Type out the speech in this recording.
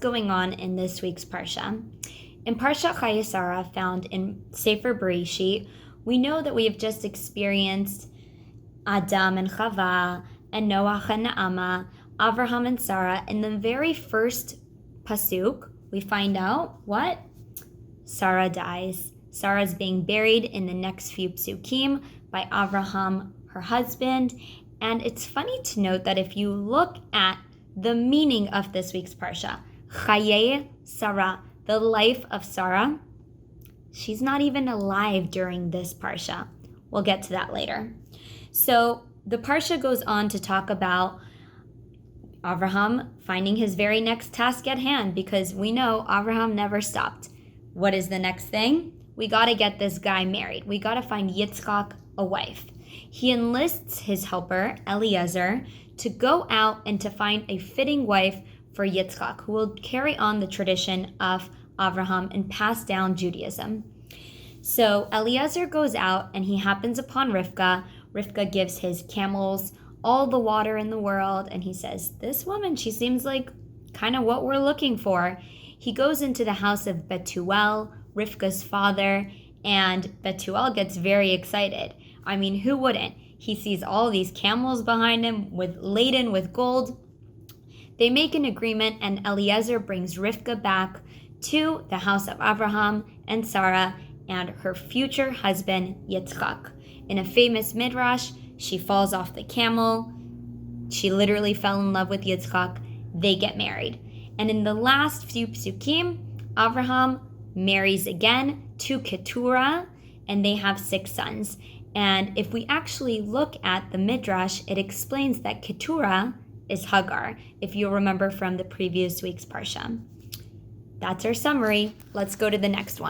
going on in this week's Parsha? In Parsha Chayei Sarah, found in Sefer Bereshit, we know that we have just experienced Adam and Chava, and Noach and Naama, Avraham and Sarah. In the very first pasuk, we find out what? Sarah dies. Sarah's being buried in the next few psukim by Avraham, her husband. And it's funny to note that if you look at the meaning of this week's Parsha, Chayei Sarah, the life of Sarah, she's not even alive during this Parsha. We'll get to that later. So the Parsha goes on to talk about Avraham finding his very next task at hand, because we know Avraham never stopped. What is the next thing? We got to get this guy married. We got to find Yitzchak a wife. He enlists his helper, Eliezer, to go out and to find a fitting wife for Yitzchak, who will carry on the tradition of Avraham and pass down Judaism. So Eliezer goes out and he happens upon Rivka. Rivka gives his camels all the water in the world, and he says, this woman, she seems like kind of what we're looking for. He goes into the house of Betuel, Rivka's father, and Betuel gets very excited. I mean, who wouldn't? He sees all these camels behind him laden with gold. They make an agreement, and Eliezer brings Rivka back to the house of Avraham and Sarah and her future husband, Yitzchak. In a famous midrash, she falls off the camel. She literally fell in love with Yitzchak. They get married. And in the last few psukim, Avraham marries again to Keturah, and they have 6 sons. And if we actually look at the midrash, it explains that Keturah is Hagar, if you remember from the previous week's Parsha. That's our summary. Let's go to the next one.